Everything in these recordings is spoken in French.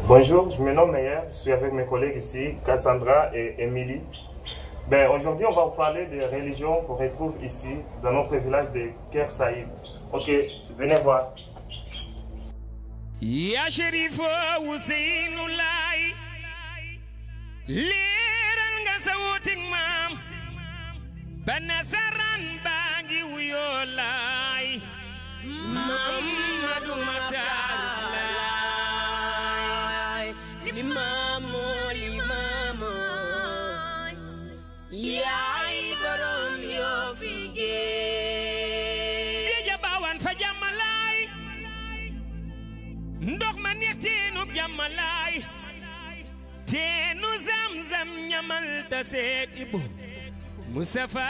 Bonjour, je me nomme Meyer, je suis avec mes collègues ici, Cassandra et Émilie. Aujourd'hui, on va vous parler des religions qu'on retrouve ici, dans notre village de Kersaïd. Ok, venez voir. Ya Sherifa Ousseynou Laay leeral nga sa wuutig maam ba nasaraan baa ngi wuyoo laay Mamadu Matar Laay limaamu limaamu yaay borom yoo fi géej géeja baawaan fa jàmmalaay ndox ma neex teenub jàmmalaay teenu zam-zam ñamal ta seet ibu Mustafa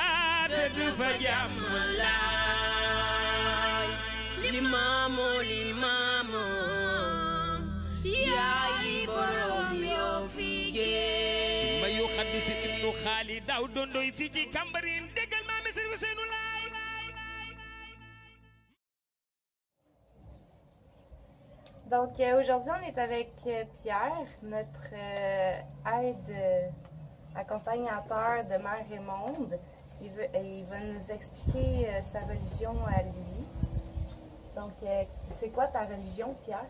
te du fa jàmmalaay limaamu limaamu yaay borom yoo fi géej su ma yu xaddisi ibnu xaali daaw dondoy fii ci Kambarin déggal maa Misir Ousseynou Laay. Donc aujourd'hui, on est avec Pierre, notre aide accompagnateur de Mère et Monde. Il va nous expliquer sa religion à lui. Donc, c'est quoi ta religion, Pierre?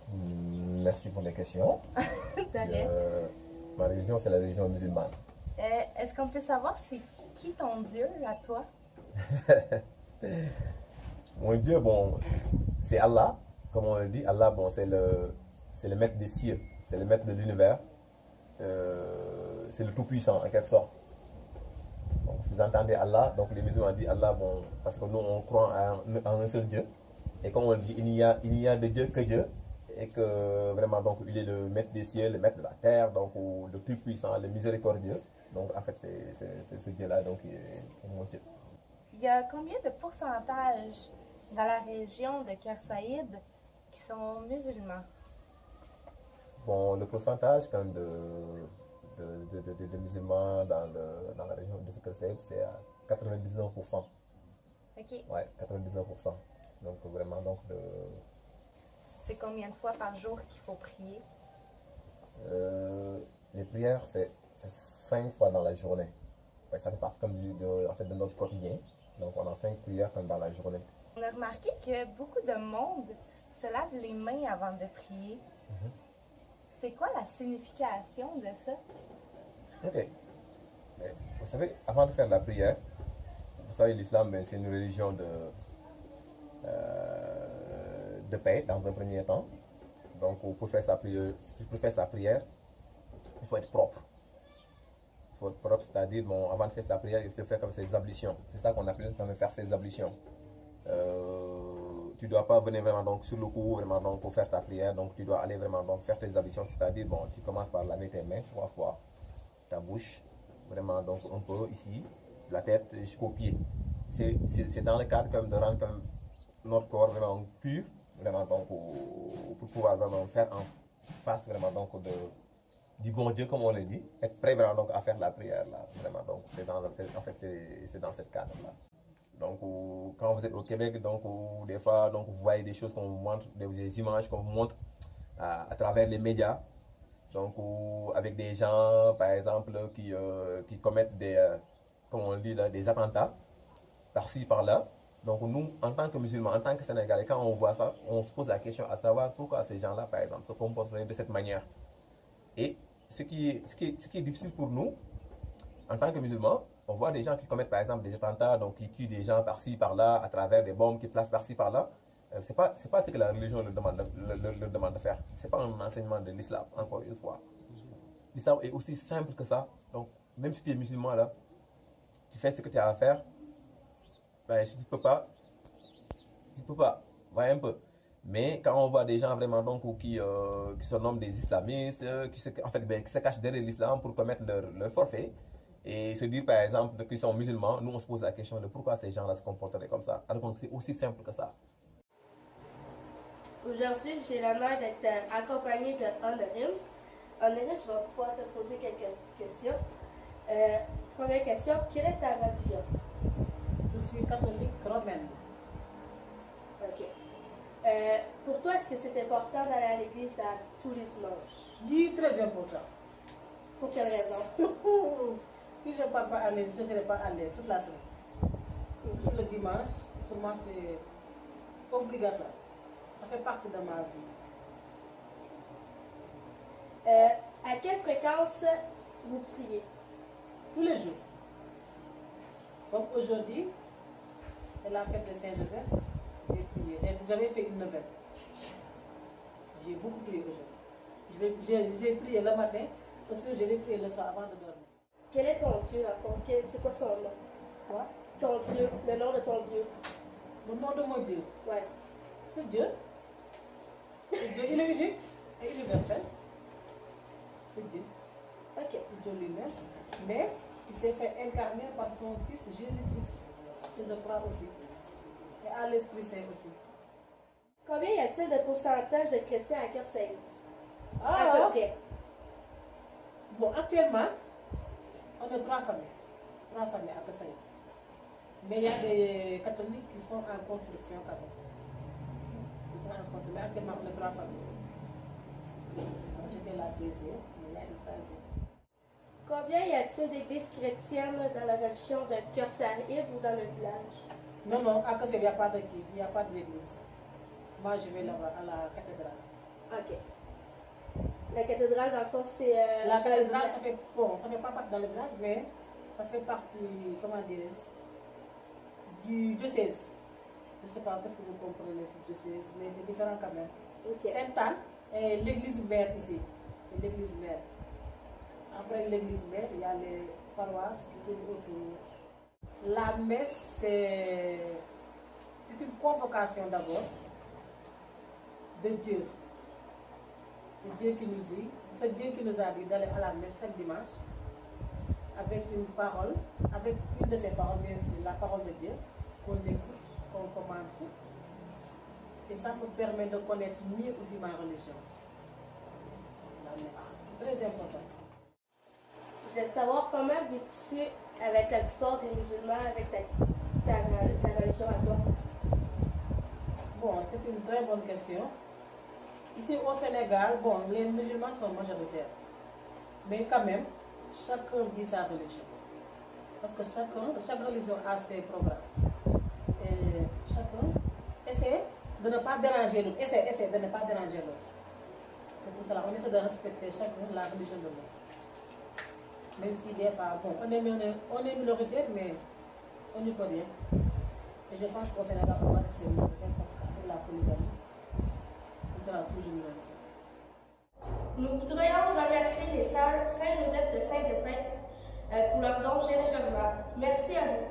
Merci pour les questions. Ma religion, c'est la religion musulmane. Est-ce qu'on peut savoir c'est qui ton Dieu à toi? Mon Dieu, bon, c'est Allah. Comme on le dit, Allah, bon, c'est le maître des cieux, c'est le maître de l'univers, c'est le tout-puissant en quelque sorte. Donc, vous entendez Allah, donc les musulmans disent Allah, bon, parce que nous on croit en un seul Dieu. Et comme on le dit, il n'y a de Dieu que Dieu, et que vraiment, donc, il est le maître des cieux, le maître de la terre, donc le tout-puissant, le miséricordieux. Donc en fait, c'est ce Dieu-là, donc, qui est mon Dieu. Il y a combien de pourcentage dans la région de Kersaïd qui sont musulmans? Bon, le pourcentage quand même de musulmans dans la région de Kersaïd, c'est à 99%. Ok. Ouais, 99%. Donc vraiment, donc c'est combien de fois par jour qu'il faut prier? Les prières, c'est 5 fois dans la journée. Ouais, ça fait partie comme en fait, de notre quotidien. Donc on a 5 prières comme dans la journée. On a remarqué que beaucoup de monde se lave les mains avant de prier. C'est quoi la signification de ça? Ok. Mais, vous savez, avant de faire la prière, vous savez, l'islam, c'est une religion de paix dans un premier temps. Donc pour faire sa prière, il faut être propre. Il faut être propre, c'est-à-dire, bon, avant de faire sa prière, il faut faire comme ses ablutions. C'est ça qu'on appelle quand même faire ses ablutions. Tu ne dois pas venir vraiment donc sur le coup vraiment donc pour faire ta prière, donc tu dois aller vraiment donc faire tes ablutions, c'est-à-dire bon, tu commences par laver tes mains 3 fois, ta bouche, vraiment donc un peu ici, la tête jusqu'aux pieds. C'est dans le cadre comme de rendre comme notre corps vraiment pur, vraiment donc pour pouvoir vraiment faire en face vraiment donc du bon Dieu comme on le dit, être prêt vraiment donc à faire la prière là, vraiment donc c'est dans cette cadre là. Donc, quand vous êtes au Québec, donc, des fois, donc, vous voyez des choses qu'on vous montre, des images qu'on vous montre à travers les médias. Donc, avec des gens, par exemple, qui commettent comme on le dit là, des attentats, par-ci, par-là. Donc, nous, en tant que musulmans, en tant que Sénégalais, quand on voit ça, on se pose la question à savoir pourquoi ces gens-là, par exemple, se comporteraient de cette manière. Et ce qui est difficile pour nous, en tant que musulmans, on voit des gens qui commettent par exemple des attentats, donc qui tuent des gens par-ci, par-là, à travers des bombes qui placent par-ci, par-là. C'est pas ce que la religion leur demande de faire. C'est pas un enseignement de l'islam, encore une fois. L'islam est aussi simple que ça. Donc, même si tu es musulman là, tu fais ce que tu as à faire. Ben, si tu peux pas, voyez un peu. Mais quand on voit des gens vraiment donc qui se nomment des islamistes, qui se cachent derrière l'islam pour commettre leur forfait, et se dire par exemple qu'ils sont musulmans, nous on se pose la question de pourquoi ces gens-là se comporteraient comme ça. Alors que c'est aussi simple que ça. Aujourd'hui, j'ai l'honneur d'être accompagné de Honorine. Honorine, je vais pouvoir te poser quelques questions. Première question, quelle est ta religion? Je suis catholique romaine. Ok. Pour toi, est-ce que c'est important d'aller à l'église à tous les dimanches? Oui, très important. Pour quelle raison? Si je ne pars pas à l'aise, je ne serai pas à l'aise toute la semaine. Tout le dimanche, pour moi, c'est obligatoire. Ça fait partie de ma vie. À quelle fréquence vous priez? Tous les jours. Comme aujourd'hui, c'est la fête de Saint-Joseph. J'ai prié. J'avais fait une neuvaine. J'ai beaucoup prié aujourd'hui. J'ai prié le matin, ensuite je vais prier le soir avant de dormir. Quel est ton Dieu, dans le fond? C'est quoi son nom? Quoi? Ton Dieu, le nom de ton Dieu. Le nom de mon Dieu, Ouais. c'est Dieu. C'est Dieu, il est unique et universel. C'est Dieu. Ok. C'est Dieu lui-même. Mais il s'est fait incarner par son Fils Jésus-Christ, que je crois aussi. Et à l'Esprit Saint aussi. Combien y a-t-il de pourcentage de chrétiens à Cœur-Saint? À Ah, peu près. bon, actuellement, on a 3 familles. 3 familles à Kassai. Mais il y a des catholiques qui sont en construction quand même. Ils sont en construction. Mais actuellement, on a 3 familles. J'étais la deuxième, mais il y a une troisième. Combien y a-t-il d'églises chrétiennes dans la région de Cœur-Saint-Yves ou dans le village? Non, non, à Kassai, il n'y a pas d'église. Moi, je vais là-bas, à la cathédrale. Ok. La cathédrale, dans le fond, c'est... La cathédrale, ça fait pas partie dans le village, mais ça fait partie, comment dirais-je, du diocèse. Je ne sais pas qu'est-ce que vous comprenez ce diocèse, mais c'est différent quand même. Ok. Sainte-Anne est l'église mère ici. C'est l'église mère. Après l'église mère, il y a les paroisses qui tournent autour. La messe, c'est une convocation d'abord de Dieu. C'est Dieu qui nous dit, c'est Dieu qui nous a dit d'aller à la messe chaque dimanche avec une parole, avec une de ses paroles, bien sûr, la parole de Dieu, qu'on écoute, qu'on commente. Et ça me permet de connaître mieux aussi ma religion. La messe. C'est très important. Je voulais savoir comment vis-tu avec la plupart des musulmans, avec ta religion à toi? Bon, c'est une très bonne question. Ici au Sénégal, bon, les musulmans sont majoritaires. Mais quand même, chacun vit sa religion. Parce que chaque religion a ses programmes. Et chacun essaie de ne pas déranger l'autre. Essaie de ne pas déranger l'autre. C'est pour cela qu'on essaie de respecter chacun la religion de l'autre. Même si des fois, bon, on est minoritaire, mais on n'y peut rien. Et je pense qu'au Sénégal, on va rester minoritaire parce qu'avec la polygamie, on sera toujours minoritaire. Nous voudrions remercier les sœurs Saint-Joseph de Saint-Dessin pour leur don généreusement. Merci à vous.